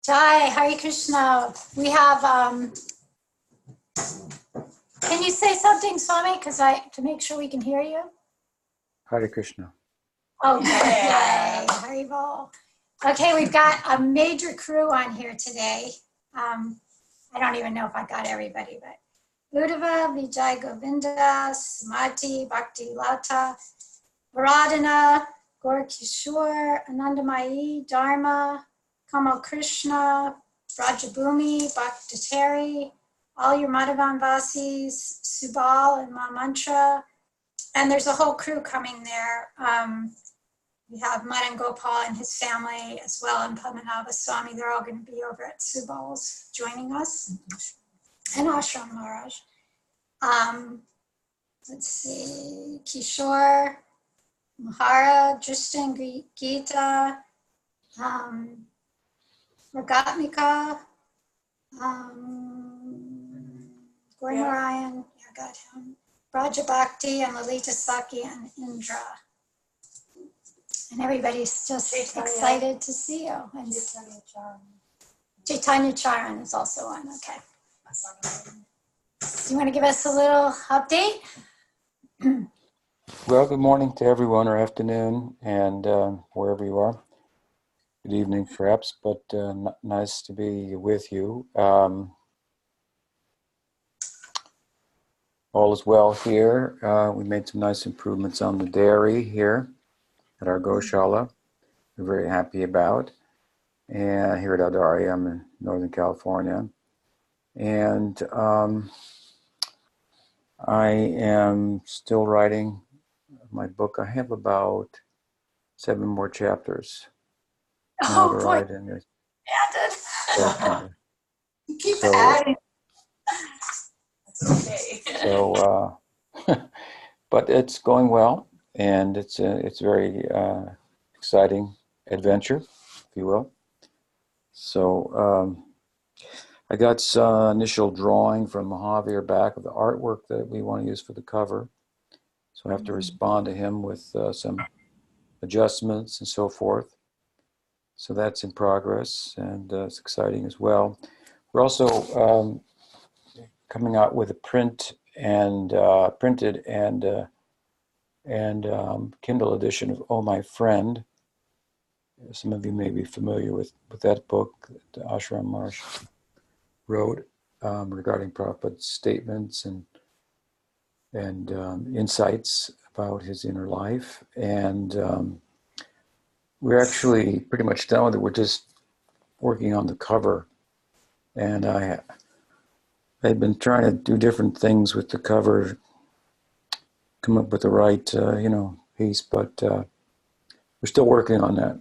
Jai, Hare Krishna. We have, can you say something, Swami? To make sure we can hear you. Hare Krishna. Okay, Haribol. Okay, we've got a major crew on here today. I don't even know if I got everybody, but Uddhava, Vijay Govinda, Samati, Bhakti Lata, Varadana, Gaur Kishore, Anandamayi, Dharma, Kamal Krishna, Rajabhumi, Bhaktatari, all your Madhavan Vasis, Subal and Ma Mantra, and there's a whole crew coming there. We have Madan Gopal and his family as well, and Padmanabha Swami. They're all going to be over at Subal's joining us, and Ashram Maharaj. Let's see, Kishore, Mahara, Justin, Gita, Ragatmika, Gaurimaran, I got him, Braja Bhakti, and Lalita Saki, and Indra. And everybody's just excited to see you. And Chaitanya Charan is also on, okay. Do you want to give us a little update? Well, good morning to everyone, or afternoon, and wherever you are. Good evening, perhaps, but nice to be with you. All is well here. We made some nice improvements on the dairy here at our Goshala. We're very happy about. And here at Adari, I'm in Northern California. And I am still writing my book. I have about 7 more chapters. Oh, boy. Keep adding. That's okay. So, but it's going well, and it's very exciting adventure, if you will. So I got some initial drawing from Mahavir back of the artwork that we want to use for the cover. So I have to respond to him with some adjustments and so forth. So that's in progress, and it's exciting as well. We're also coming out with a printed and Kindle edition of Oh My Friend. Some of you may be familiar with that book that Ashram Marsh wrote regarding Prabhupada's statements and insights about his inner life. And we're actually pretty much done with it. We're just working on the cover. And I've been trying to do different things with the cover, come up with the right, piece, but we're still working on that.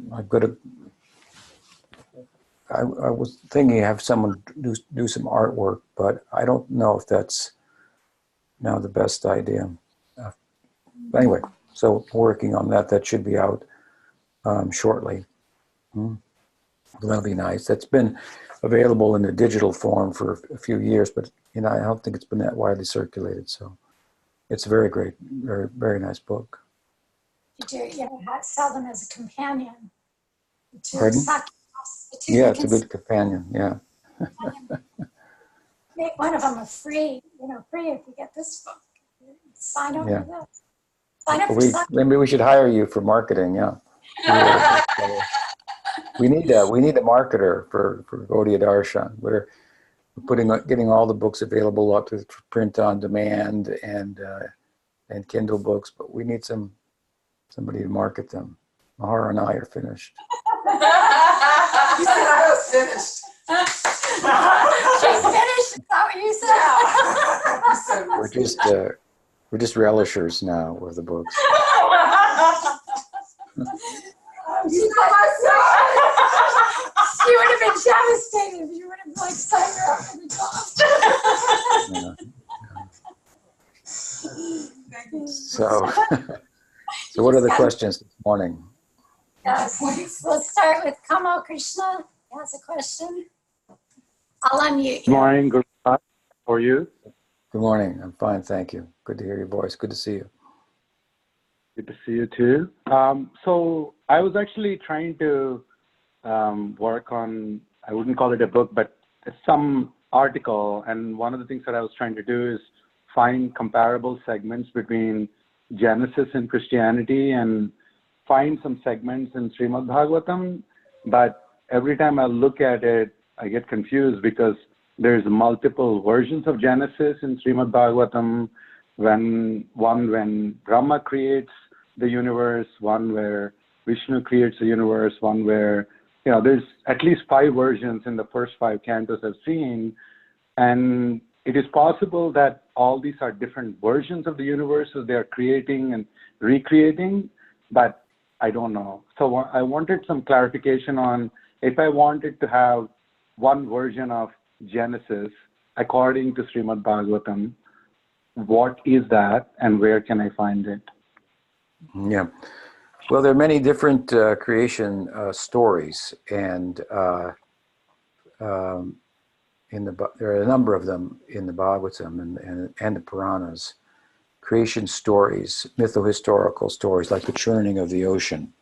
I was thinking of have someone do some artwork, but I don't know if that's now the best idea. But anyway, so working on that. That should be out shortly. That'll be nice. That's been available in the digital form for a few years, but I don't think it's been that widely circulated. So it's a very great, very, very nice book. Did you sell them as a companion? Pardon? Yeah, it's a good companion. Yeah. Make one of them a free if you get this book. Sign up for this. Sign up for maybe we should hire you for marketing. Yeah. We need a marketer for Gaudiya Darshan. We're getting all the books available up to print on demand and Kindle books, but we need somebody to market them. Mahara and I are finished. You said I was finished. She's finished. Is that what you said? We're just relishers now of the books. She would have been devastated if you would have signed her up for the job. So what are the questions this morning? Yes, we'll start with Kamal Krishna. He has a question. I'll unmute you. Good morning. Good morning. How are you? Good morning. I'm fine, thank you. Good to hear your voice. Good to see you. Good to see you too. So I was actually trying to work on I wouldn't call it a book, but some article. And one of the things that I was trying to do is find comparable segments between Genesis and Christianity and find some segments in Srimad Bhagavatam. But every time I look at it, I get confused because there's multiple versions of Genesis in Srimad Bhagavatam. When Brahma creates the universe, one where Vishnu creates the universe, one where, there's at least 5 versions in the first 5 cantos I've seen. And it is possible that all these are different versions of the universe that they are creating and recreating, but I don't know. So I wanted some clarification on if I wanted to have one version of Genesis according to Srimad Bhagavatam, what is that and where can I find it? Yeah. Well, there are many different creation stories, and there are a number of them in the Bhagavatam and the Puranas. Creation stories, mytho-historical stories, like the churning of the ocean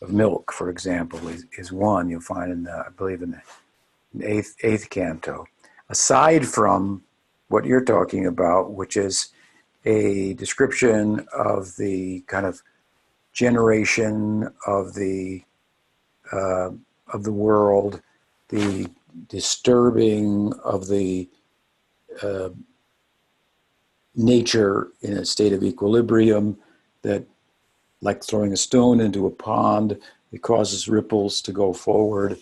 of milk, for example, is one you'll find in I believe in the eighth canto. Aside from what you're talking about, which is a description of the kind of generation of the world, the disturbing of the nature in a state of equilibrium, that, like throwing a stone into a pond, it causes ripples to go forward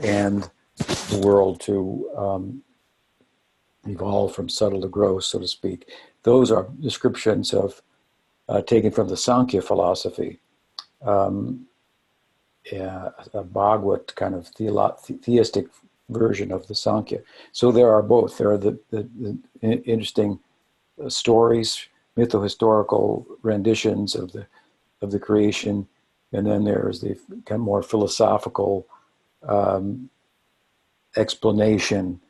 and the world to evolve from subtle to gross, so to speak. Those are descriptions of taken from the Sankhya philosophy, a Bhagavad kind of theistic version of the Sankhya. So there are both. There are the interesting stories, mytho-historical renditions of the creation, and then there's the kind of more philosophical explanation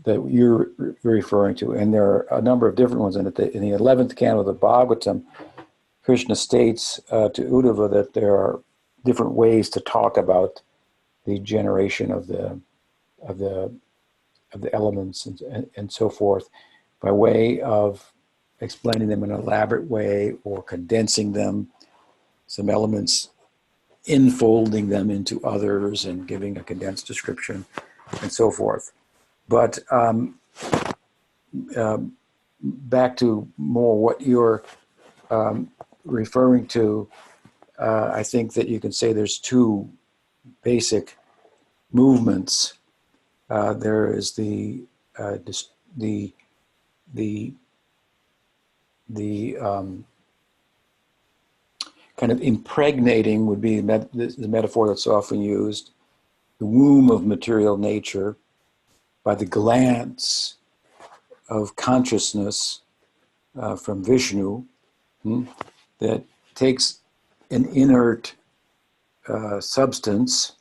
that you're referring to. And there are a number of different ones in it. In the 11th canto of the Bhagavatam, Krishna states to Uddhava that there are different ways to talk about the generation of the elements and so forth, by way of explaining them in an elaborate way or condensing them, some elements, enfolding them into others and giving a condensed description and so forth. But back to more what you're referring to, I think that you can say there's 2 basic movements. There is the kind of impregnating would be the metaphor that's often used, the womb of material nature, by the glance of consciousness from Vishnu, that takes an inert substance,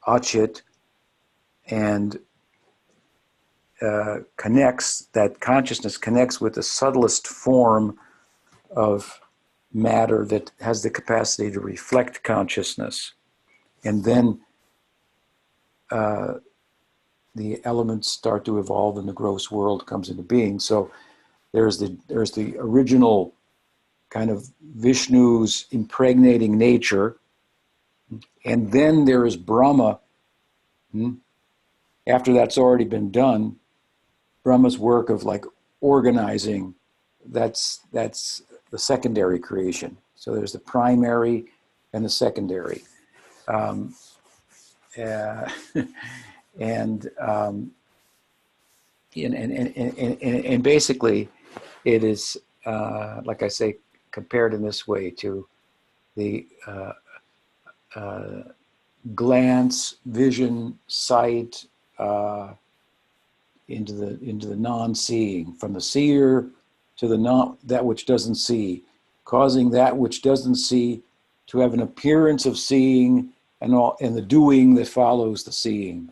achit, and that consciousness connects with the subtlest form of matter that has the capacity to reflect consciousness. And then the elements start to evolve and the gross world comes into being. So there's the original kind of Vishnu's impregnating nature, and then there is Brahma. After that's already been done, Brahma's work of like organizing, that's the secondary creation. So there's the primary and the secondary. And basically it is, like I say, compared in this way to the glance, vision, sight, into the non-seeing, from the seer to that which doesn't see, causing that which doesn't see to have an appearance of seeing, and the doing that follows the seeing.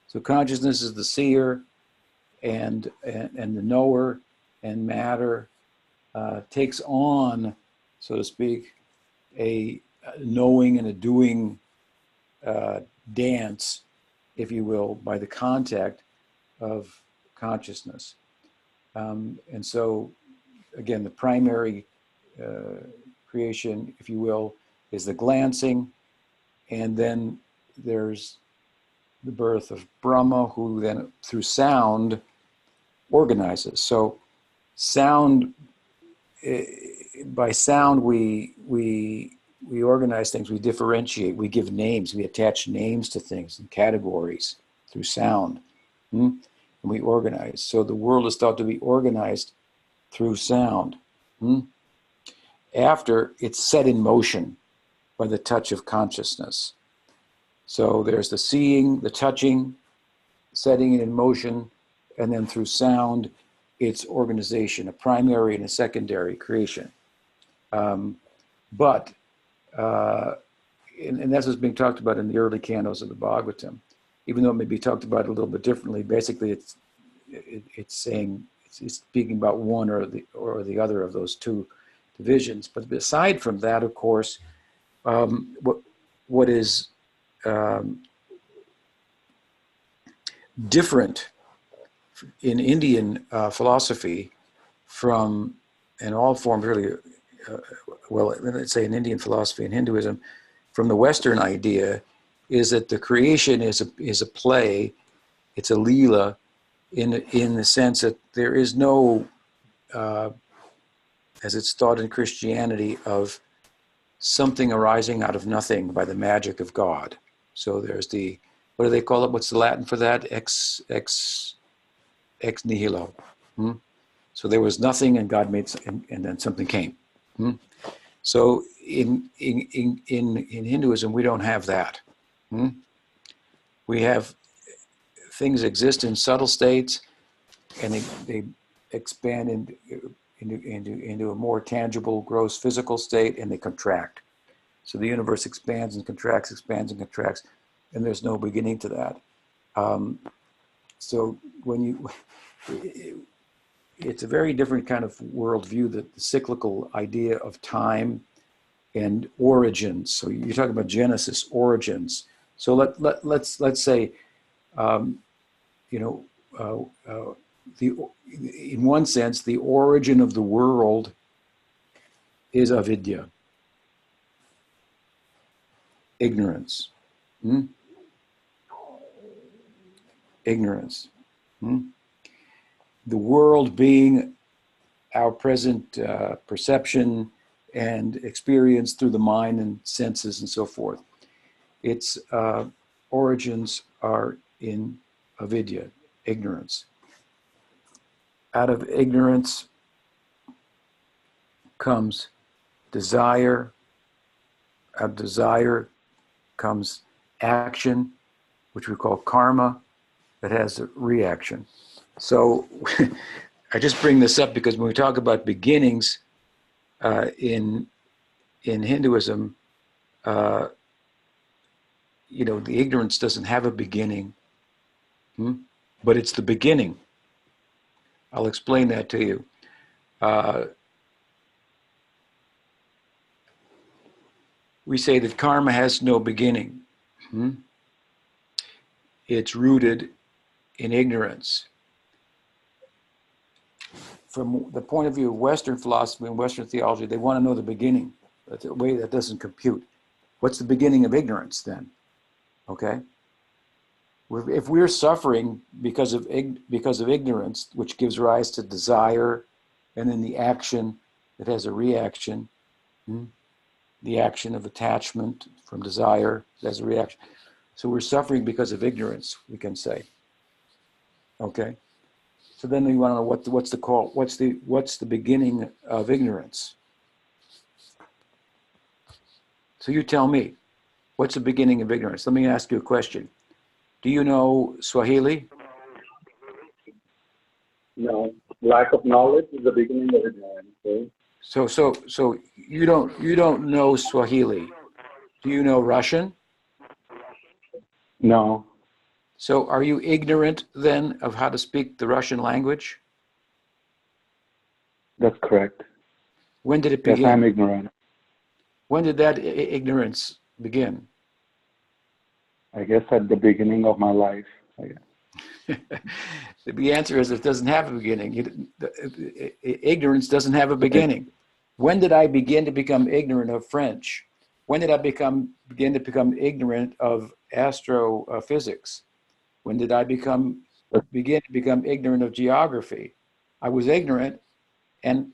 So consciousness is the seer, and the knower, and matter takes on, so to speak, a knowing and a doing dance if you will, by the contact of consciousness. And so, again, the primary creation, if you will, is the glancing, and then there's the birth of Brahma, who then, through sound, organizes. So, sound, by sound, we organize things, we differentiate, we give names, we attach names to things and categories through sound. And we organize. So the world is thought to be organized through sound. After it's set in motion by the touch of consciousness. So there's the seeing, the touching, setting it in motion, and then through sound, it's organization, a primary and a secondary creation. And that's what's being talked about in the early cantos of the Bhagavatam. Even though it may be talked about a little bit differently, basically it's saying, it's speaking about one or the other of those two divisions. But aside from that, of course, what is different in Indian philosophy from, in all forms really, well, let's say in Indian philosophy and Hinduism, from the Western idea, is that the creation is a play, it's a leela, in the sense that there is no, as it's thought in Christianity, of something arising out of nothing by the magic of God. So there's the, what do they call it? What's the Latin for that? Ex nihilo. So there was nothing, and God made, and then something came. So in Hinduism, we don't have that. We have things exist in subtle states, and they expand into a more tangible, gross physical state, and they contract. So the universe expands and contracts, expands and contracts, and there's no beginning to that. So when it's a very different kind of worldview, that the cyclical idea of time and origins. So you're talking about Genesis, origins. So let's say, in one sense, the origin of the world is avidya, ignorance. Ignorance. The world being our present perception and experience through the mind and senses and so forth. Its origins are in avidya, ignorance. Out of ignorance comes desire. Out of desire comes action, which we call karma, that has a reaction. So I just bring this up because when we talk about beginnings in Hinduism, the ignorance doesn't have a beginning, but it's the beginning. I'll explain that to you. We say that karma has no beginning. It's rooted in ignorance. From the point of view of Western philosophy and Western theology, they want to know the beginning. That's a way that doesn't compute. What's the beginning of ignorance then? Okay? If we're suffering because of ignorance, which gives rise to desire, and then the action that has a reaction, the action of attachment from desire has a reaction. So we're suffering because of ignorance, we can say. Okay? So then we want to know what's the beginning of ignorance? So you tell me, what's the beginning of ignorance? Let me ask you a question. Do you know Swahili? No. Lack of knowledge is the beginning of ignorance. Okay? So you don't know Swahili. Do you know Russian? No. So are you ignorant then of how to speak the Russian language? That's correct. When did it begin? Yes, I'm ignorant. When did that ignorance begin? I guess at the beginning of my life. The answer is it doesn't have a beginning. Ignorance doesn't have a beginning. When did I begin to become ignorant of French? When did I begin to become ignorant of astrophysics? When did I begin to become ignorant of geography? I was ignorant, and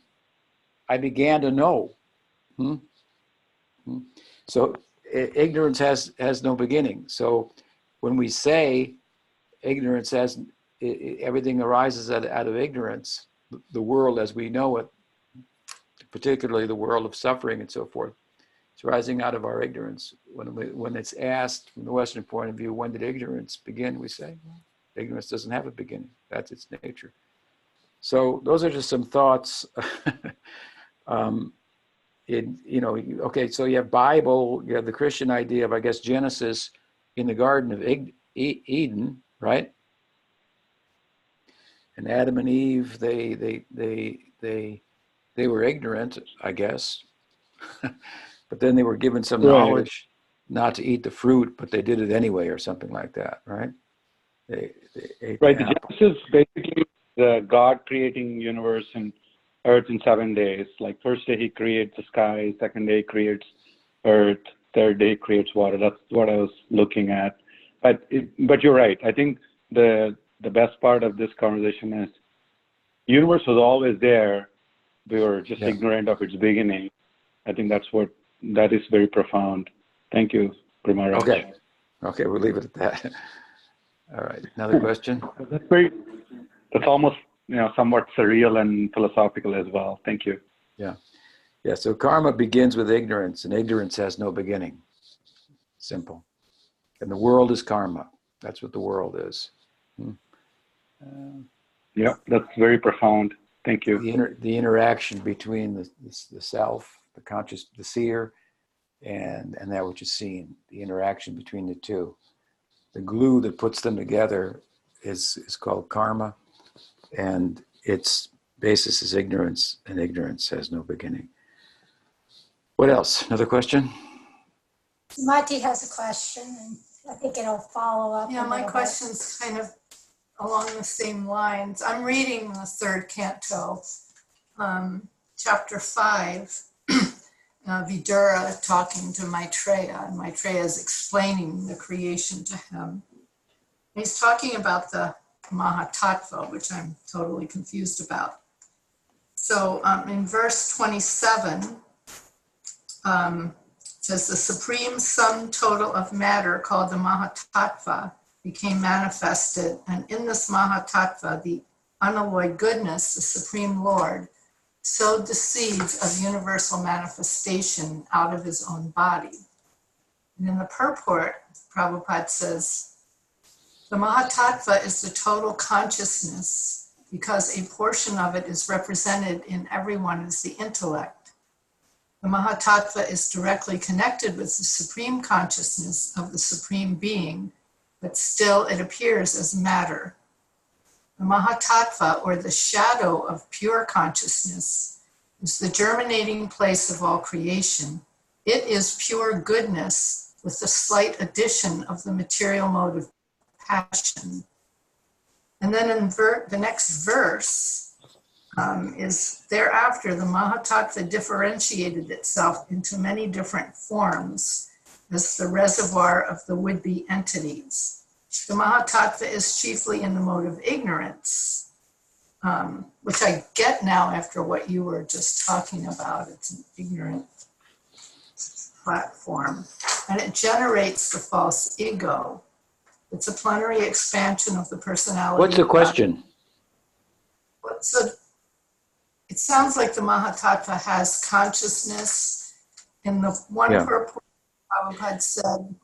I began to know. So ignorance has no beginning. So when we say ignorance has, everything arises out of ignorance, the world as we know it, particularly the world of suffering and so forth, it's rising out of our ignorance. When it's asked from the Western point of view, when did ignorance begin? We say, well, ignorance doesn't have a beginning. That's its nature. So those are just some thoughts. Okay, so you have Bible, you have the Christian idea of, I guess, Genesis in the Garden of Eden, right? And Adam and Eve, they were ignorant, I guess, but then they were given some knowledge not to eat the fruit, but they did it anyway, or something like that, right? They ate right. the The apple. Genesis basically the God creating universe and earth in 7 days. Like first day he creates the sky, second day he creates earth, third day he creates water. That's what I was looking at. But you're right. I think the best part of this conversation is universe was always there. We were just ignorant of its beginning. I think that is very profound. Thank you, Guru Maharaj. Okay, we'll leave it at that. All right, another question? That's almost, somewhat surreal and philosophical as well. Thank you. Yeah, so karma begins with ignorance, and ignorance has no beginning. Simple. And the world is karma. That's what the world is. Yeah, that's very profound. Thank you. The interaction between the self, the conscious, the seer, and that which is seen, the interaction between the two. The glue that puts them together is called karma, and its basis is ignorance, and ignorance has no beginning. What else? Another question? Mati has a question, and I think it'll follow up. Yeah, my question's kind of along the same lines. I'm reading the third canto, chapter 5, Vidura talking to Maitreya, and Maitreya is explaining the creation to him. He's talking about the Mahatattva, which I'm totally confused about. So in verse 27, says the supreme sum total of matter called the Mahatattva became manifested, and in this Mahatattva, the unalloyed goodness, the Supreme Lord, sowed the seeds of universal manifestation out of his own body. And in the purport, Prabhupada says, the Mahatattva is the total consciousness because a portion of it is represented in everyone as the intellect. The Mahatattva is directly connected with the supreme consciousness of the Supreme Being, but still it appears as matter. The Mahatattva, or the shadow of pure consciousness, is the germinating place of all creation. It is pure goodness with the slight addition of the material mode of passion. And then in the next verse is thereafter the Mahatattva differentiated itself into many different forms as the reservoir of the would-be entities. The Mahatattva is chiefly in the mode of ignorance, which I get now after what you were just talking about. It's an ignorant platform, and it generates the false ego. It's a plenary expansion of the personality. What's the question? So it sounds like the Mahatattva has consciousness. In the one purport, Prabhupada said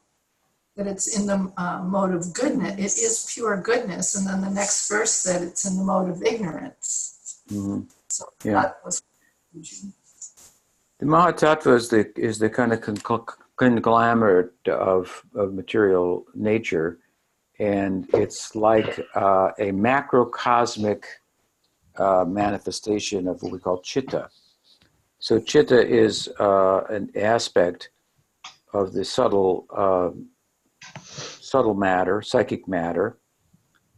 that it's in the mode of goodness. It is pure goodness. And then the next verse said it's in the mode of ignorance. Mm-hmm. So that was confusion. The Mahatattva is the kind of conglomerate of material nature. And it's like a macrocosmic manifestation of what we call chitta. So chitta is an aspect of the subtle subtle matter, psychic matter,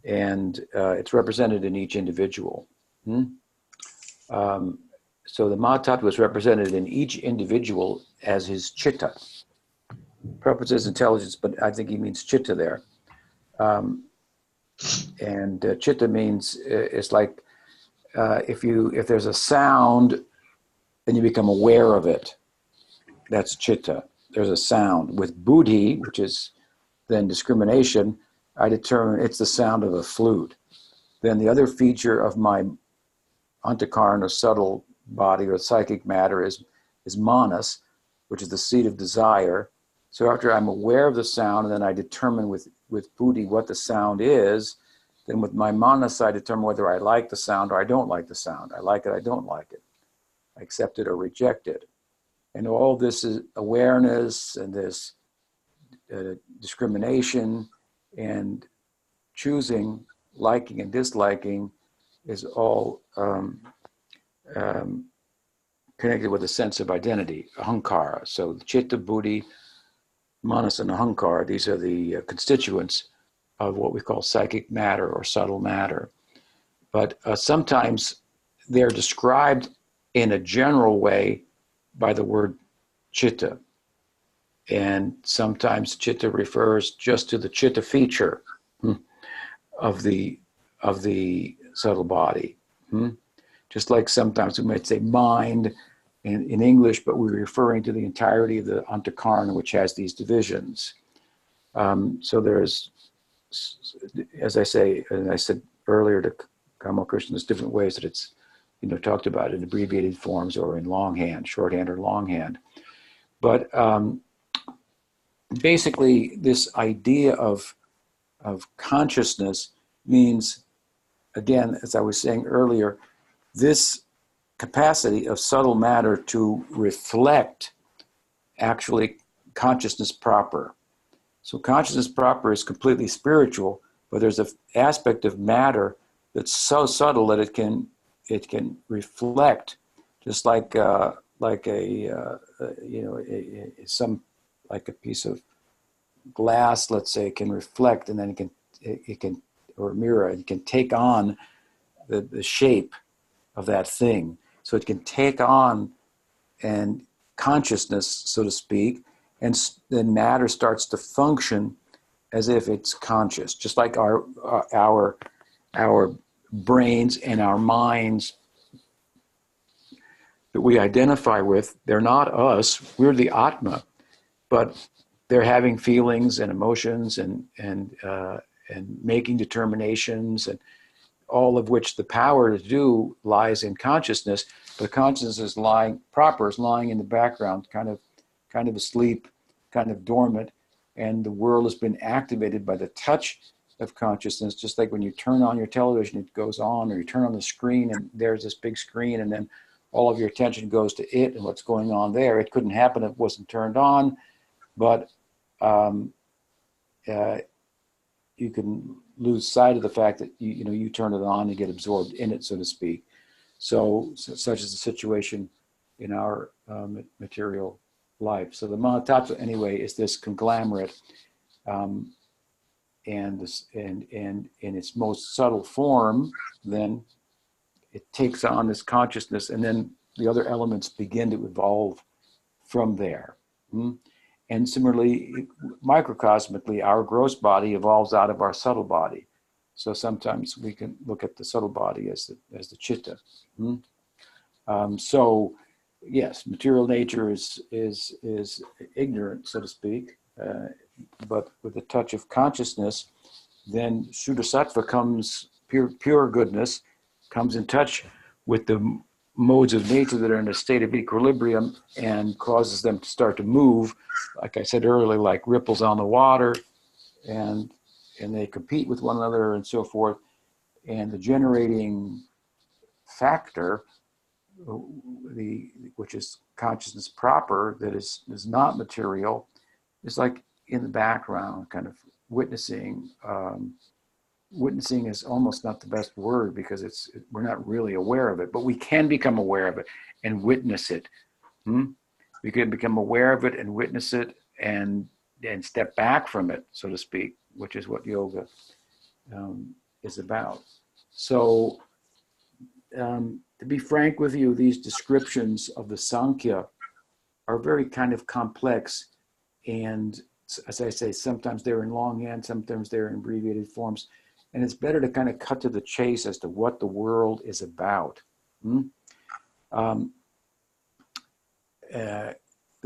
and it's represented in each individual. So the Mahatattva is represented in each individual as his chitta. Prabhupada says intelligence, but I think he means chitta there. And chitta means it's like if there's a sound and you become aware of it, that's chitta. There's a sound. With buddhi, which is then discrimination, I determine it's the sound of a flute. Then the other feature of my antakarana, or subtle body, or psychic matter is manas, which is the seat of desire. So after I'm aware of the sound, and then I determine with buddhi what the sound is, then with my manas I determine whether I like the sound or I don't like the sound. I like it, I don't like it. I accept it or reject it. And all this is awareness and this discrimination and choosing, liking and disliking is all connected with a sense of identity, ahankara. So chitta, buddhi, manas, and ahankara, these are the constituents of what we call psychic matter or subtle matter. But sometimes they're described in a general way by the word chitta. And sometimes chitta refers just to the chitta feature of the subtle body. Just like sometimes we might say mind in English, but we're referring to the entirety of the antakarana, which has these divisions. So there's, as I say, and I said earlier to Kamal Krishna, there's different ways that it's talked about in abbreviated forms or in longhand, shorthand or longhand. But basically, this idea of consciousness means, again, as I was saying earlier, this capacity of subtle matter to reflect actually consciousness proper. So consciousness proper is completely spiritual, but there's an aspect of matter that's so subtle that it can reflect, just like a piece of glass, let's say, can reflect, and then it can or a mirror, it can take on the shape of that thing. So it can take on and consciousness, so to speak, and then matter starts to function as if it's conscious, just like our brains and our minds that we identify with. They're not us, we're the Atma, but they're having feelings and emotions and making determinations, and all of which the power to do lies in consciousness. But consciousness is lying in the background, kind of asleep, kind of dormant, and the world has been activated by the touch of consciousness. Just like when you turn on your television, it goes on, or you turn on the screen and there's this big screen, and then all of your attention goes to it and what's going on there. It couldn't happen if it wasn't turned on, but you can lose sight of the fact that you turn it on and get absorbed in it, so to speak. So such is the situation in our material life. So the Mahatattva, anyway, is this conglomerate, and in its most subtle form, then it takes on this consciousness, and then the other elements begin to evolve from there. And similarly, microcosmically, our gross body evolves out of our subtle body. So sometimes we can look at the subtle body as the chitta. So yes, material nature is ignorant, so to speak, but with a touch of consciousness, then Shuddha comes, pure goodness, comes in touch with the modes of nature that are in a state of equilibrium and causes them to start to move, like I said earlier, like ripples on the water, and they compete with one another and so forth. And the generating factor, which is consciousness proper, that is not material, is like in the background, kind of witnessing. Witnessing is almost not the best word, because we're not really aware of it, but we can become aware of it and witness it. We can become aware of it and witness it, and step back from it, so to speak, which is what yoga is about. So, to be frank with you, these descriptions of the Sankhya are very kind of complex. And as I say, sometimes they're in longhand, sometimes they're in abbreviated forms. And it's better to kind of cut to the chase as to what the world is about. The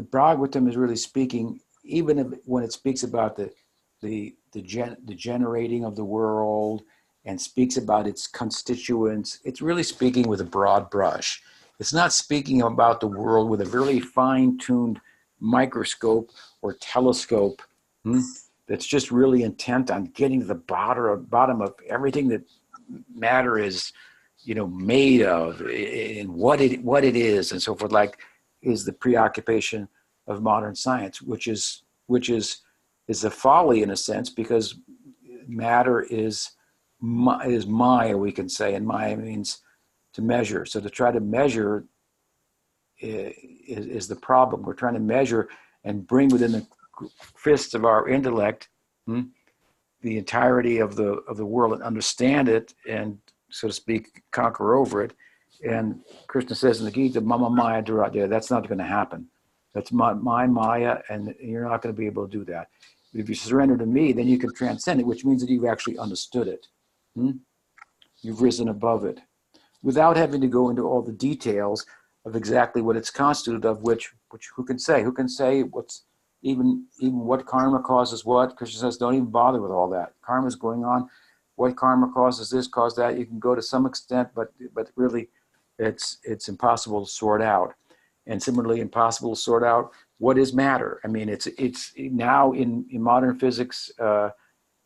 Bhagavatam is really speaking, even when it speaks about the generating of the world and speaks about its constituents, it's really speaking with a broad brush. It's not speaking about the world with a really fine-tuned microscope or telescope that's just really intent on getting to the bottom of everything that matter is, made of, and what it is, and so forth. Like, is the preoccupation of modern science, which is a folly in a sense, because matter is Maya, we can say, and Maya means to measure. So to try to measure is the problem. We're trying to measure and bring within the fists of our intellect the entirety of the world and understand it and, so to speak, conquer over it. And Krishna says in the Gita, Mama Maya Duradya, that's not going to happen. That's my Maya, and you're not going to be able to do that. But if you surrender to me, then you can transcend it, which means that you've actually understood it. You've risen above it, without having to go into all the details of exactly what it's constituted of, which who can say? Who can say what's even what karma causes what? Krishna says, don't even bother with all that. Karma is going on. What karma causes this, causes that. You can go to some extent, but really, it's impossible to sort out. And similarly, impossible to sort out what is matter. I mean, it's now in modern physics,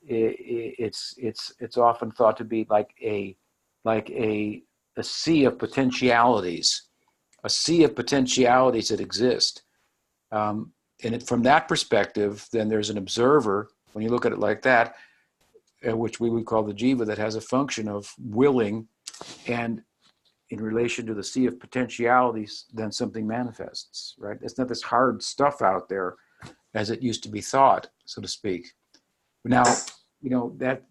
it's often thought to be like a sea of potentialities, that exist. And from that perspective, then there's an observer. When you look at it like that, which we would call the jiva, that has a function of willing, and in relation to the sea of potentialities, then something manifests, right? It's not this hard stuff out there as it used to be thought, so to speak. Now, that,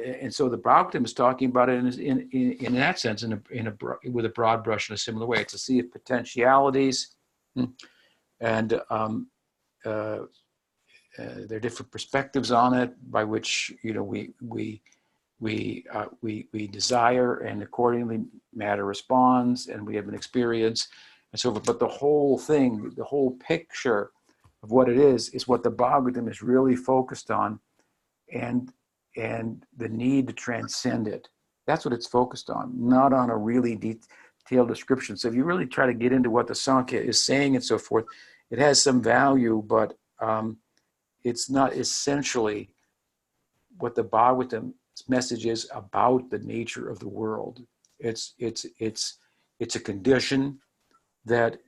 and so the Bhagavatam is talking about it in that sense, with a broad brush in a similar way. It's a sea of potentialities, and there are different perspectives on it by which we desire, and accordingly matter responds, and we have an experience, and so forth. But the whole thing, the whole picture of what it is what the Bhagavatam is really focused on, and the need to transcend it. That's what it's focused on, not on a really detailed description. So if you really try to get into what the Sankhya is saying and so forth, it has some value, but it's not essentially what the Bhagavatam's message is about the nature of the world. It's a condition that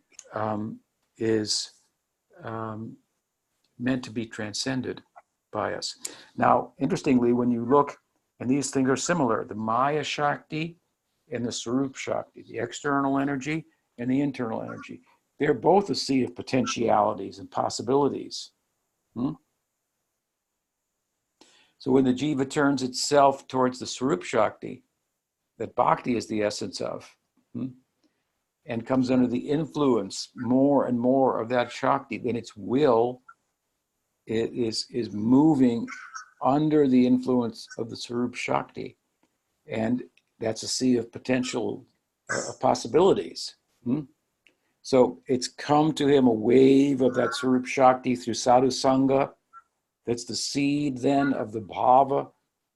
is meant to be transcended by us. Now, interestingly, when you look, and these things are similar, the Maya Shakti and the Sarup Shakti, the external energy and the internal energy, they're both a sea of potentialities and possibilities. So when the jiva turns itself towards the Sarup Shakti, that bhakti is the essence of, and comes under the influence more and more of that Shakti, then its will is moving under the influence of the Sarup Shakti. And that's a sea of potential possibilities. So it's come to him a wave of that Sarup Shakti through Sadhu Sangha. That's the seed then of the bhava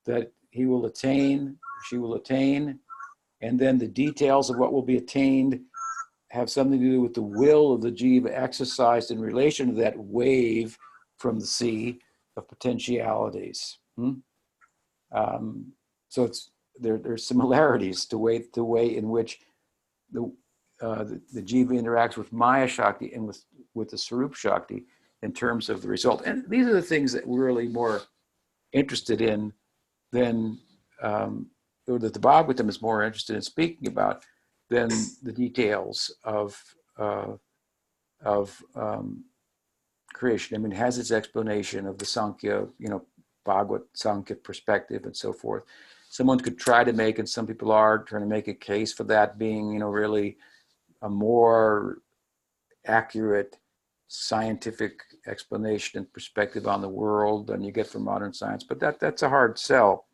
that he will attain, she will attain. And then the details of what will be attained have something to do with the will of the jiva exercised in relation to that wave from the sea of potentialities. So there's similarities to the way in which the jiva interacts with Maya Shakti and with the Sarup Shakti in terms of the result. And these are the things that we're really more interested in than, or that the Bhagavatam is more interested in speaking about than the details of creation. I mean, it has its explanation of the Sankhya, Bhagavad Sankhya perspective and so forth. Someone could try to make, and some people are trying to make a case for that being, really a more accurate scientific explanation and perspective on the world than you get from modern science. But that's a hard sell.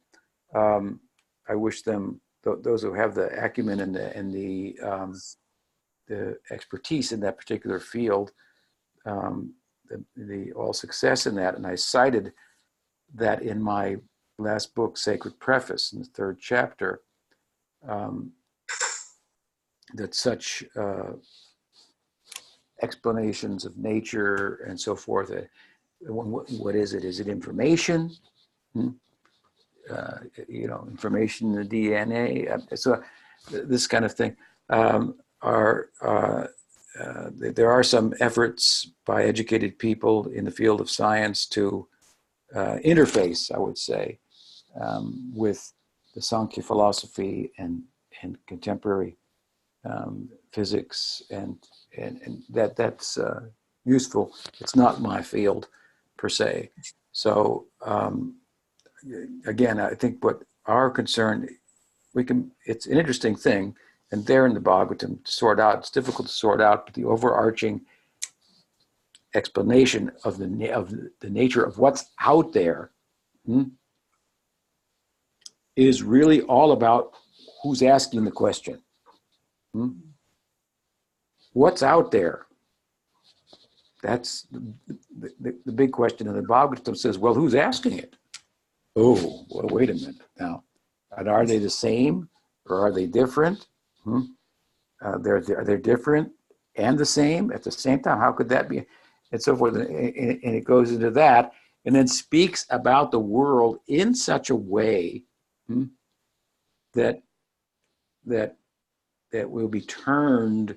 I wish them, those who have the acumen and the expertise in that particular field, the all success in that. And I cited that in my last book, Sacred Preface, in the 3rd chapter, that such explanations of nature and so forth, what is it? Is it information? Information in the DNA. So this kind of thing there are some efforts by educated people in the field of science to interface, I would say, with the Sankhya philosophy and contemporary physics, and that's useful. It's not my field per se. So again, I think what our concern, it's an interesting thing, and there in the Bhagavatam to sort out. It's difficult to sort out, but the overarching explanation of the nature of what's out there is really all about who's asking the question. What's out there? That's the big question. And the Bhagavatam says, well, who's asking it? Oh, well, wait a minute now. Are they the same or are they different? They're different and the same at the same time. How could that be? And so forth. And it goes into that, and then speaks about the world in such a way that will be turned.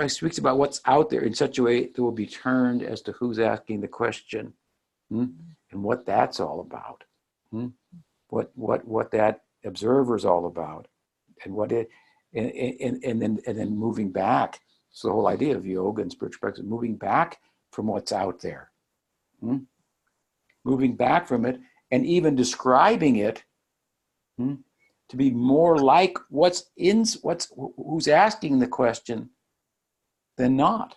Speaks about what's out there in such a way that will be turned as to who's asking the question, and what that's all about, what that observer is all about, and what it, and then moving back. So the whole idea of yoga and spiritual practice, moving back from what's out there, moving back from it, and even describing it to be more like who's asking the question than not.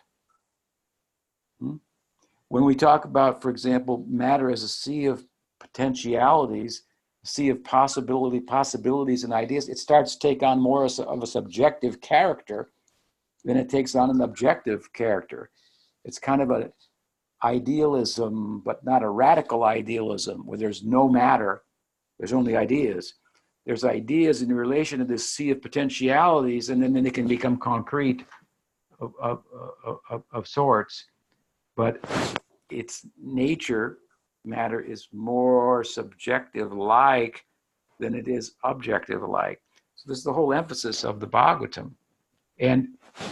When we talk about, for example, matter as a sea of potentialities, a sea of possibilities and ideas, it starts to take on more of a subjective character than it takes on an objective character. It's kind of an idealism, but not a radical idealism, where there's no matter, there's only ideas. There's ideas in relation to this sea of potentialities, and then they can become concrete of sorts. But its nature, matter, is more subjective-like than it is objective-like. So this is the whole emphasis of the Bhagavatam. And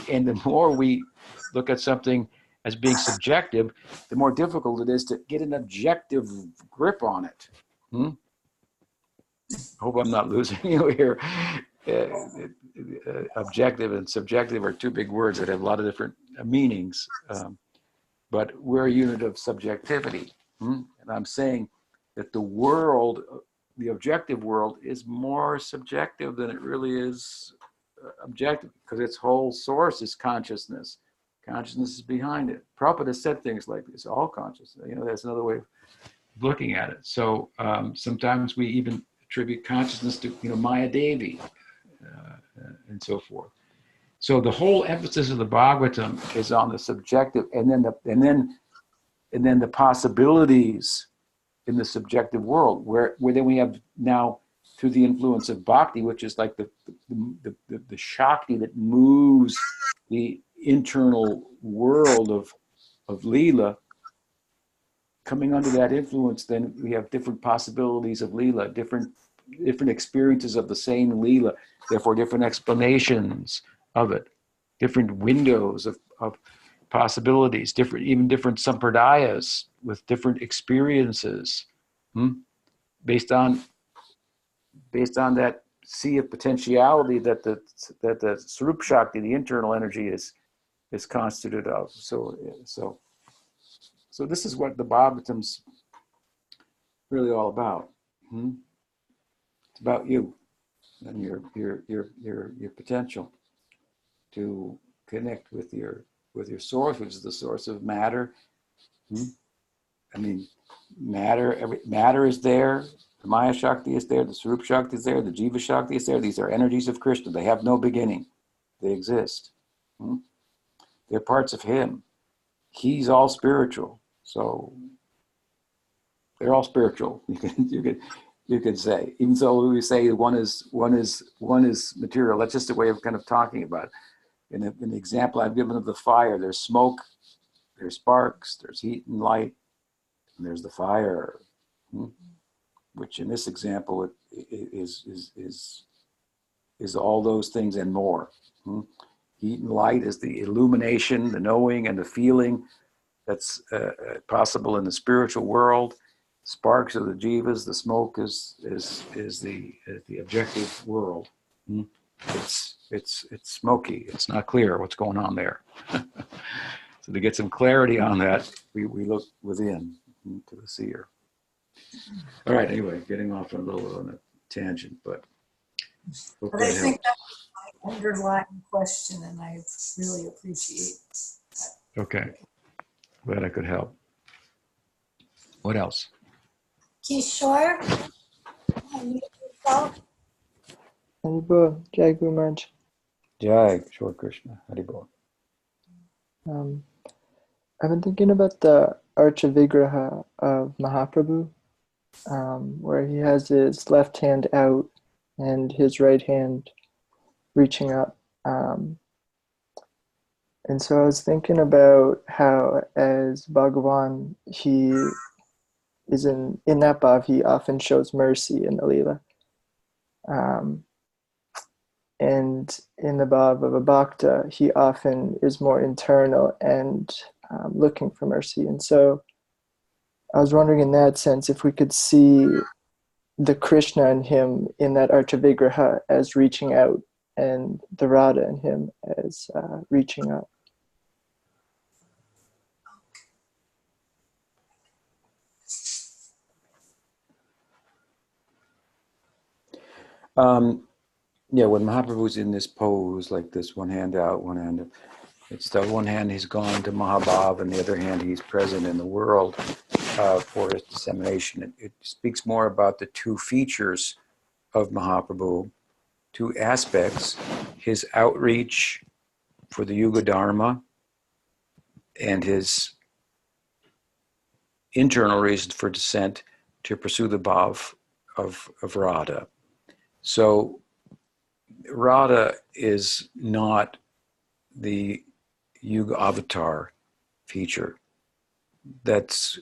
the more we look at something as being subjective, the more difficult it is to get an objective grip on it. Hope I'm not losing you here. Objective and subjective are two big words that have a lot of different meanings. But we're a unit of subjectivity. And I'm saying that the world, the objective world, is more subjective than it really is objective, because its whole source is consciousness. Consciousness is behind it. Prabhupada has said things like this, all consciousness. That's another way of looking at it. So sometimes we even attribute consciousness to, Maya Devi and so forth. So the whole emphasis of the Bhagavatam is on the subjective, and then the possibilities in the subjective world, where then we have now, through the influence of bhakti, which is like the shakti that moves the internal world of Leela, coming under that influence, then we have different possibilities of Leela, different experiences of the same Leela, therefore different explanations of it, different windows of possibilities, even different sampradayas with different experiences, based on that sea of potentiality that the Swarup Shakti, the internal energy, is is constituted of. So this is what the Bhagavatam's really all about. It's about you and your potential to connect with your source, which is the source of matter. I mean, matter is there. The Maya Shakti is there. The Swarup Shakti is there. The Jiva Shakti is there. These are energies of Krishna. They have no beginning. They exist. They're parts of him. He's all spiritual. So they're all spiritual. You could say, even though we say one is material. That's just a way of kind of talking about it. In the example I've given of the fire, there's smoke, there's sparks, there's heat and light, and there's the fire, which in this example is all those things and more. Heat and light is the illumination, the knowing, and the feeling that's possible in the spiritual world. Sparks are the jivas. The smoke is the objective world. It's smoky. It's not clear what's going on there. So to get some clarity on that, we look within to the seer. All right. Anyway, getting off on a tangent, but I think that's my underlying question, and I really appreciate that. Okay. Glad I could help. What else? Kishore, unmute yourself. Haribol, Jai Guru Maharaj. Jai, Short Krishna, Haribol. I've been thinking about the Archa Vigraha of Mahaprabhu, where he has his left hand out and his right hand reaching up. And so I was thinking about how, as Bhagavan, he is in that bhav, he often shows mercy in the Leela. And in the bhav of a bhakta, he often is more internal and looking for mercy. And so I was wondering in that sense if we could see the Krishna in him in that Archa Vigraha as reaching out, and the Radha in him as reaching up. Yeah, when Mahaprabhu's in this pose like this, one hand out, one hand up, it's the one hand he's gone to Mahabhav, and the other hand he's present in the world for his dissemination. It speaks more about the two features of Mahaprabhu, two aspects: his outreach for the Yuga Dharma and his internal reason for descent to pursue the bhav of Radha. So Radha is not the Yuga avatar feature. That's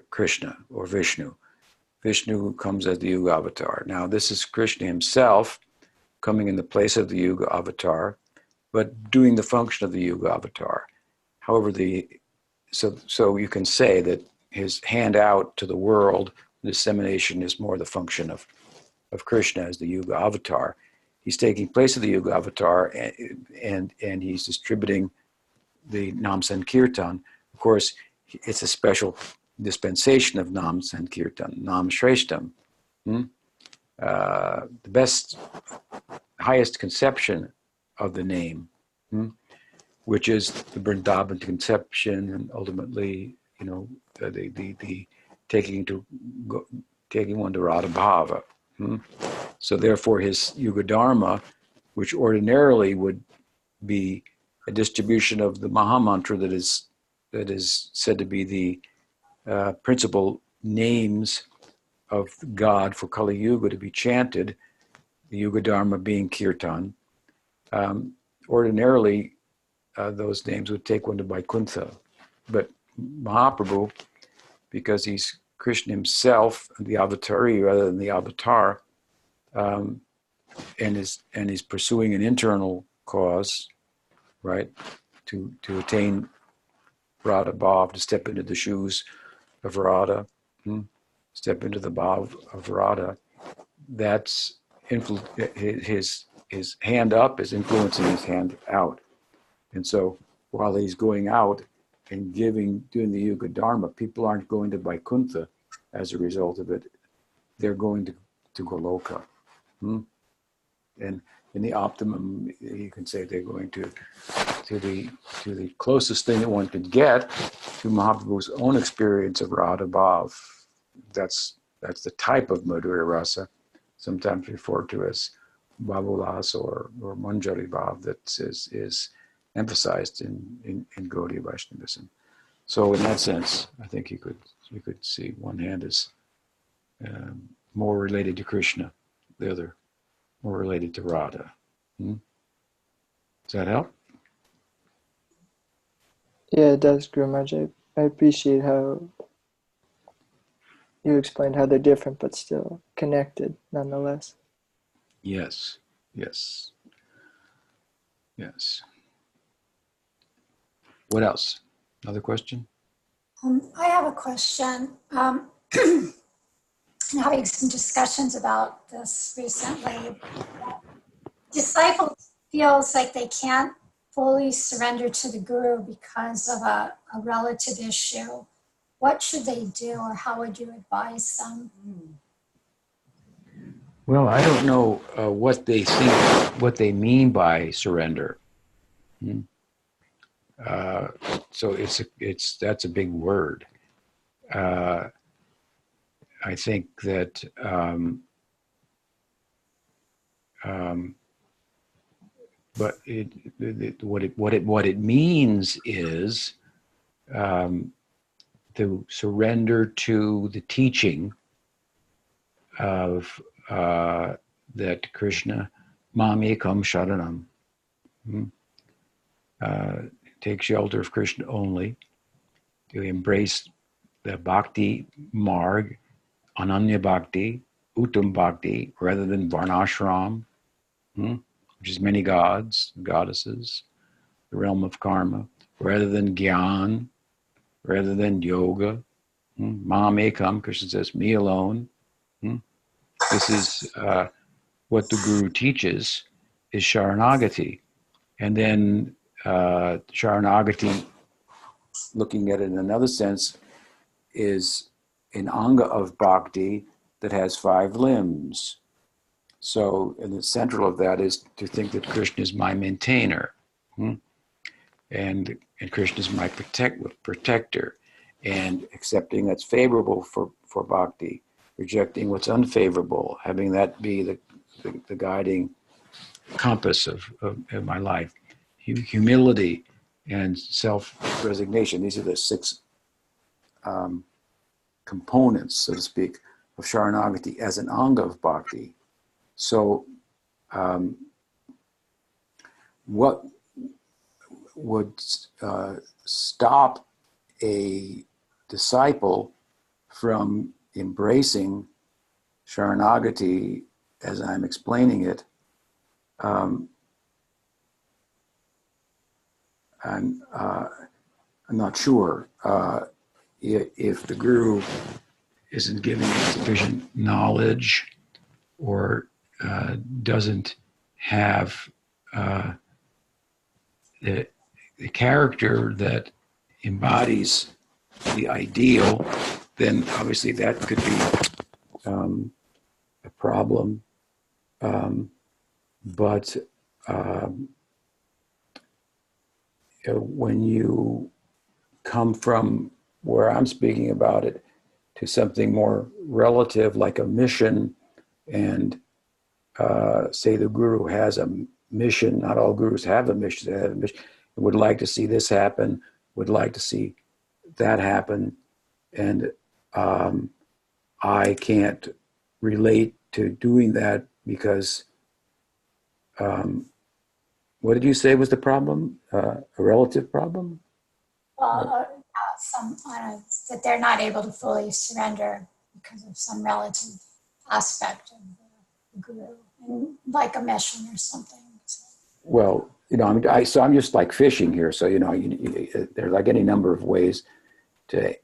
Krishna or Vishnu. Vishnu comes as the Yuga avatar. Now this is Krishna himself coming in the place of the Yuga avatar, but doing the function of the Yuga avatar. However, so you can say that his hand out to the world, dissemination, is more the function of Krishna as the Yuga avatar. He's taking place of the Yuga avatar, and he's distributing the Nam Sankirtan. Of course, it's a special dispensation of Nam Sankirtan, Nam Shreshtam. The best, highest conception of the name, which is the Vrindavan conception, and ultimately, the taking one to Radha Bhava. So therefore his Yuga Dharma, which ordinarily would be a distribution of the Mahamantra that is said to be the principal names of God for Kali Yuga to be chanted, the Yuga Dharma being Kirtan, ordinarily those names would take one to Vaikuntha. But Mahaprabhu, because he's Krishna himself, the avatari rather than the avatar, and is pursuing an internal cause, right, to attain Radha Bhav, to step into the shoes of Radha, step into the Bhav of Radha. That's his hand up is influencing his hand out. And so while he's going out and doing the Yuga Dharma, people aren't going to Vaikuntha as a result of it. They're going to Goloka. And in the optimum, you can say they're going to the closest thing that one could get to Mahaprabhu's own experience of Radha Bhav. That's the type of Madhurya Rasa, sometimes referred to as Bhavulas or Manjari Bhav, that is emphasized in Gaudiya Vaishnavism. So in that sense, I think you could see one hand as more related to Krishna, the other more related to Radha. Does that help? Yeah, it does, Guru Maharaj. I appreciate how you explained how they're different but still connected nonetheless. Yes, yes, yes. What else? Another question? I have a question. I'm having some discussions about this recently. Disciple feels like they can't fully surrender to the Guru because of a relative issue. What should they do, or how would you advise them? Well, I don't know what they mean by surrender. So that's a big word. I think that but what it means is to surrender to the teaching of that Krishna, Mam Ekam Sharanam. Take shelter of Krishna only, to embrace the bhakti marg, ananya bhakti, uttam bhakti, rather than varnashram, which is many gods, goddesses, the realm of karma, rather than gyan, rather than yoga. Mam ekam, Krishna says, me alone. This is what the Guru teaches, is Sharanagati. And then Sharanagati, looking at it in another sense, is an anga of bhakti that has 5 limbs. So, in the central of that is to think that Krishna is my maintainer, and Krishna is my protector, and accepting that's favorable for bhakti, rejecting what's unfavorable, having that be the guiding compass of my life. Humility and self-resignation. These are the 6 components, so to speak, of Sharanagati as an anga of bhakti. So what would stop a disciple from embracing Sharanagati as I'm explaining it? I'm not sure. If the Guru isn't giving sufficient knowledge, or doesn't have the character that embodies the ideal, then obviously that could be a problem. But when you come from where I'm speaking about it to something more relative, like a mission, and say the Guru has a mission. Not all Gurus have a mission. They have a mission. Would like to see this happen, would like to see that happen, and I can't relate to doing that because what did you say was the problem? A relative problem? Well, that they're not able to fully surrender because of some relative aspect of the Guru, like a mission or something. So. Well, I'm just like fishing here. So, there's like any number of ways to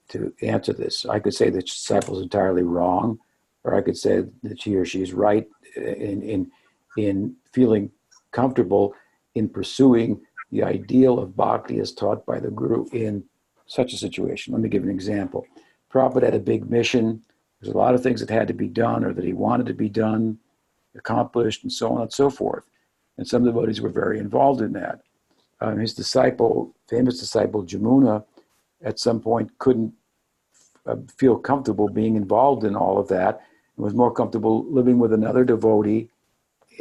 answer this. I could say the disciple is entirely wrong, or I could say that he or she is right in feeling comfortable in pursuing the ideal of bhakti as taught by the Guru in such a situation. Let me give an example. Prabhupada had a big mission. There's a lot of things that had to be done or that he wanted to be done, accomplished, and so on and so forth. And some devotees were very involved in that. His disciple, famous disciple Jamuna, at some point couldn't feel comfortable being involved in all of that and was more comfortable living with another devotee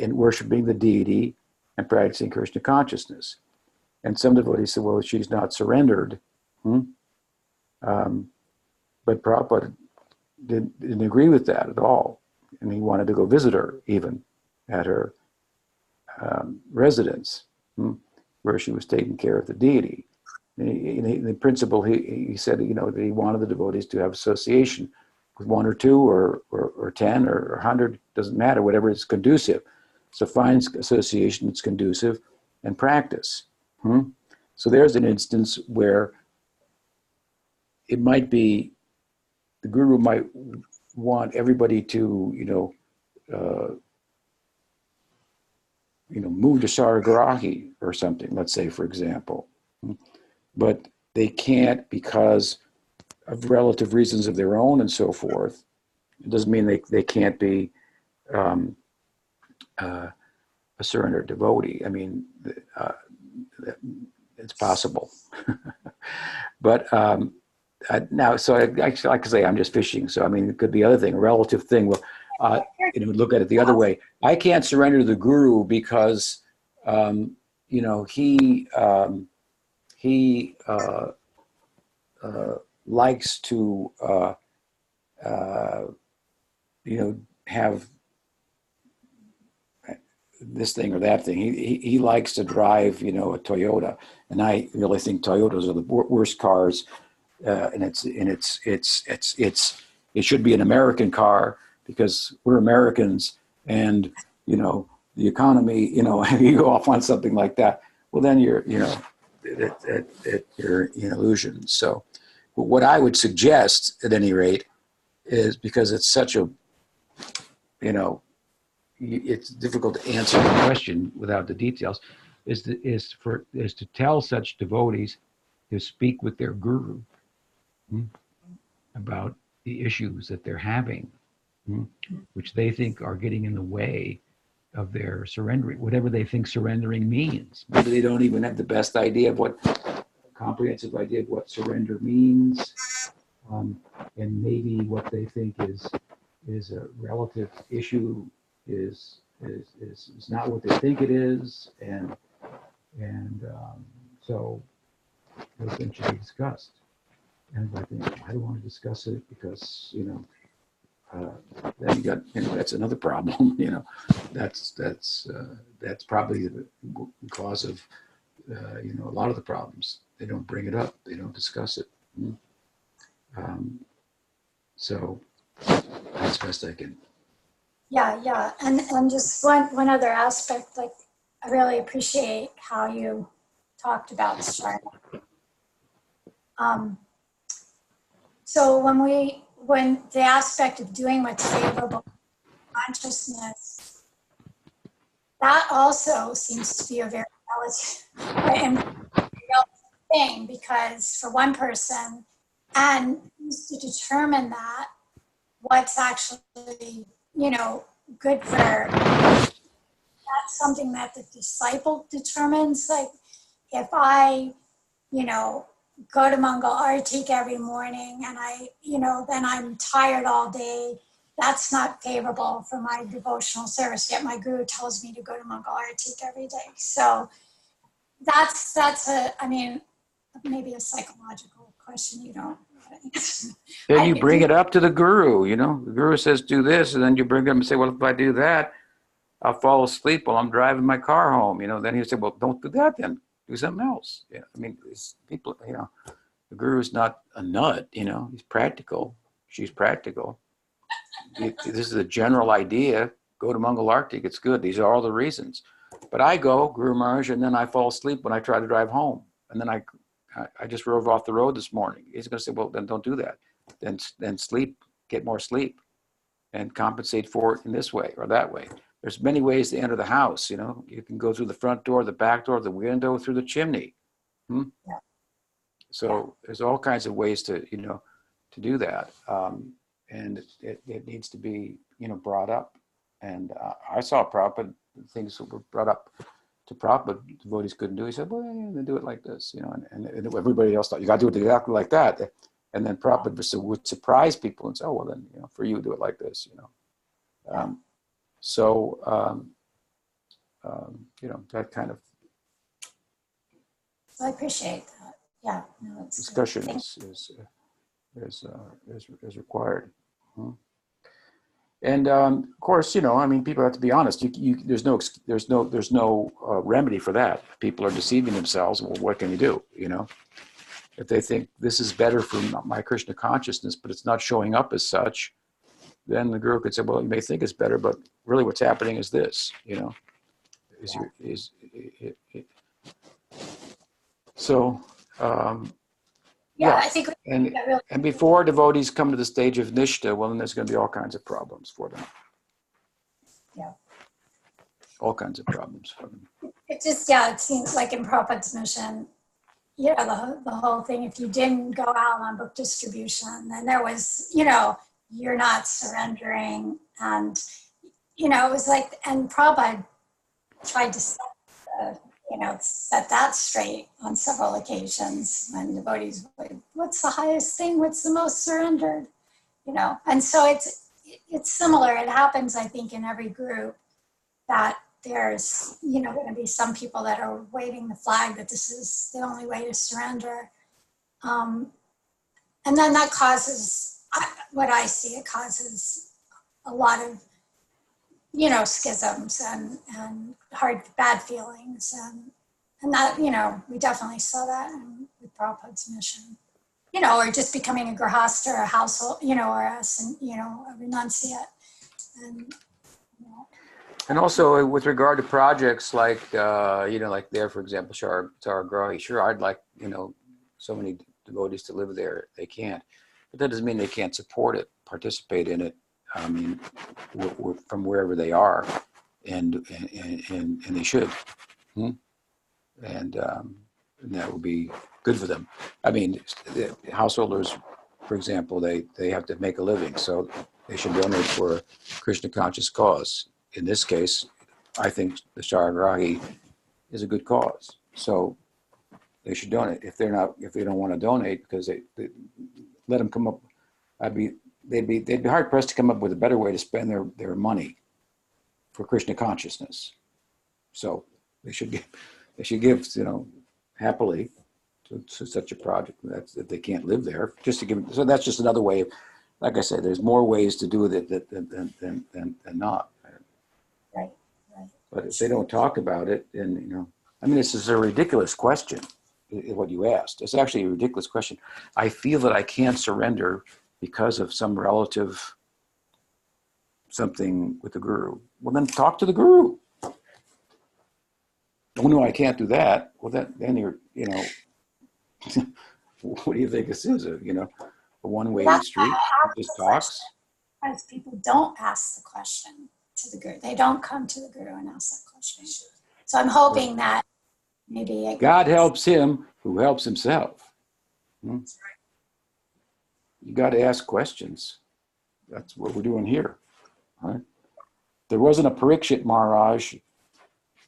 and worshiping the deity and practicing Krishna consciousness. And some devotees said, well, she's not surrendered. But Prabhupada didn't agree with that at all. And he wanted to go visit her even at her residence, where she was taking care of the deity. And the principle, he said, that he wanted the devotees to have association with one or two or 10 or 100, doesn't matter, whatever is conducive. So find association that's conducive and practice. So there's an instance where it might be, the Guru might want everybody to, move to Saragrahi or something, let's say, for example. But they can't because of relative reasons of their own and so forth. It doesn't mean they can't be a surrendered devotee. I mean, it's possible. But now, so actually, like I say, I'm just fishing. So, I mean, it could be other thing, a relative thing. Well, look at it the other way. I can't surrender to the Guru because, he likes to, have this thing or that thing. He likes to drive, a Toyota, and I really think Toyotas are the worst cars. And it should be an American car because we're Americans, and the economy. You go off on something like that, well, then you're you're in illusion. So, what I would suggest, at any rate, is because it's such a, it's difficult to answer the question without the details, is to tell such devotees to speak with their guru about the issues that they're having, which they think are getting in the way of their surrendering, whatever they think surrendering means. Maybe they don't even have the best idea of comprehensive idea of what surrender means, and maybe what they think is a relative issue is not what they think it is, and so those things should be discussed. And I think I don't want to discuss it because then you got that's another problem. That's probably the cause of a lot of the problems. They don't bring it up. They don't discuss it. So that's best I can. Yeah, and just one other aspect, like I really appreciate how you talked about Sharma. So when the aspect of doing what's favorable consciousness, that also seems to be a very relative thing, because for one person, and to determine that what's actually, good for, that's something that the disciple determines. Like if I, go to Mangal Artik every morning and then I'm tired all day, that's not favorable for my devotional service. Yet my guru tells me to go to Mangal Artik every day. So that's maybe a psychological question you don't. Then you bring it up to the guru, the guru says, do this. And then you bring them and say, well, if I do that, I'll fall asleep while I'm driving my car home. Then he'll say, well, don't do that then. Do something else. It's people, the guru's not a nut, he's practical. She's practical. This is a general idea. Go to Mangal Artik, it's good. These are all the reasons. But I go, Guru Maharaj, and then I fall asleep when I try to drive home. And then I just drove off the road this morning. He's going to say, well, then don't do that. Then sleep, get more sleep, and compensate for it in this way or that way. there's many ways to enter the house. You know, you can go through the front door, the back door, the window, through the chimney. Hmm? Yeah. So there's all kinds of ways to, you know, to do that. And it needs to be, you know, brought up. And I saw Prabhupada, things that were brought up to Prabhupada, devotees couldn't do. He said, well, yeah, they do it like this, you know, and everybody else thought, you got to do it exactly like that. And then Prabhupada would surprise people and say, oh, well, then, you know, for you, do it like this, you know. You know, that kind of So I appreciate that. Yeah, no, it's discussion is required. And of course, you know, I mean, people have to be honest. There's no remedy for that. People are deceiving themselves. Well, what can you do? You know, if they think this is better for my Krishna consciousness, but it's not showing up as such, then the guru could say, well, you may think it's better, but really what's happening is this. You know, so. yeah, I think And before devotees come to the stage of nishta, well, then there's going to be all kinds of problems for them. Yeah. All kinds of problems for them. It just, yeah, it seems like in Prabhupada's mission, yeah, the whole thing, if you didn't go out on book distribution, then there was, you know, you're not surrendering. And, you know, it was like, and Prabhupada tried to set that straight on several occasions when devotees would, what's the highest thing? What's the most surrendered? You know, and so it's similar. It happens, I think, in every group that there's, you know, going to be some people that are waving the flag that this is the only way to surrender. And then that causes, what I see, it causes a lot of, you know, schisms and bad feelings. And that, you know, we definitely saw that with Prabhupada's mission. You know, or just becoming a grihasta or a household, you know, or a renunciate. And, you know. And also with regard to projects like, you know, like there, for example, Sharagrahi, sure, I'd like, you know, so many devotees to live there. They can't. But that doesn't mean they can't support it, participate in it. I mean, from wherever they are, and they should. And that would be good for them. I mean, the householders, for example, they have to make a living, so they should donate for a Krishna conscious cause. In this case, I think the Sharagrahi is a good cause, so they should donate. If they don't want to donate, because they let them come up, they'd be hard pressed to come up with a better way to spend their money for Krishna consciousness. So they should give, you know, happily to such a project that they can't live there, just to give. So that's just another way of, like I said, there's more ways to do it than not. Right. But if they don't talk about it, then, you know, I mean, this is a ridiculous question, what you asked. It's actually a ridiculous question. I feel that I can't surrender because of some relative something with the guru. Well, then talk to the guru. Oh, no, I can't do that. Well, then you're, you know, what do you think this is? You know, a one-way street? Just talks? Because people don't ask the question to the guru. They don't come to the guru and ask that question. So I'm hoping that maybe God helps him who helps himself. That's right. You got to ask questions. That's what we're doing here. Right? There wasn't a Parikshit Maharaj.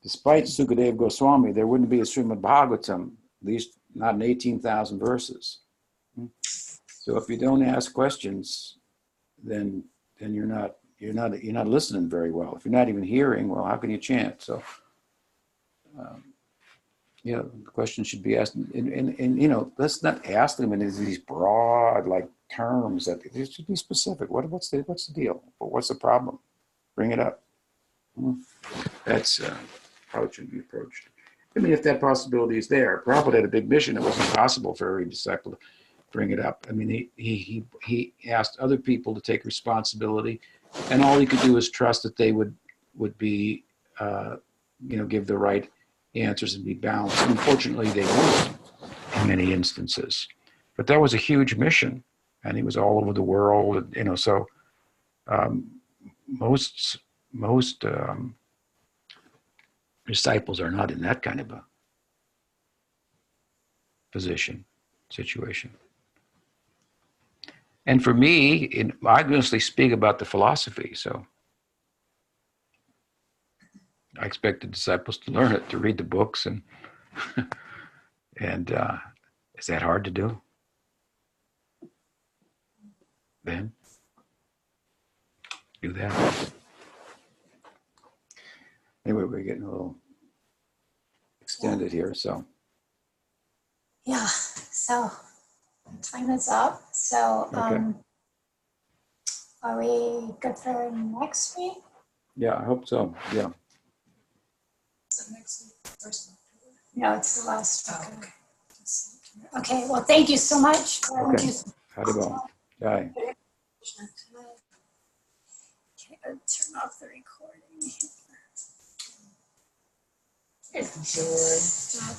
Despite Sukadeva Goswami, there wouldn't be a Srimad Bhagavatam, at least not in 18,000 verses. So if you don't ask questions, then you're not listening very well. If you're not even hearing, well, how can you chant? So, you know, the question should be asked, and you know, let's not ask them in these broad like terms. That it should be specific. What's the deal? What's the problem? Bring it up. That's how it should be approached. I mean, if that possibility is there, Prabhupada had a big mission. It wasn't possible for every disciple to bring it up. I mean, he asked other people to take responsibility, and all he could do is trust that they would be, you know, give the right answers and be balanced. And unfortunately, they weren't in many instances. But that was a huge mission, and he was all over the world. You know, so most most disciples are not in that kind of a situation. And for me, I mostly speak about the philosophy, so I expect the disciples to learn it, to read the books, and and is that hard to do? Then do that. Anyway, we're getting a little extended here, so Yeah, so time is up. So okay. are we good for next week? Yeah, I hope so. Yeah. Is it next week? First of October? No, it's the last Oh, week. okay. Okay, well, thank you so much. Okay. Haribol. Bye. Okay, I'll turn off the recording. Sure. Stop.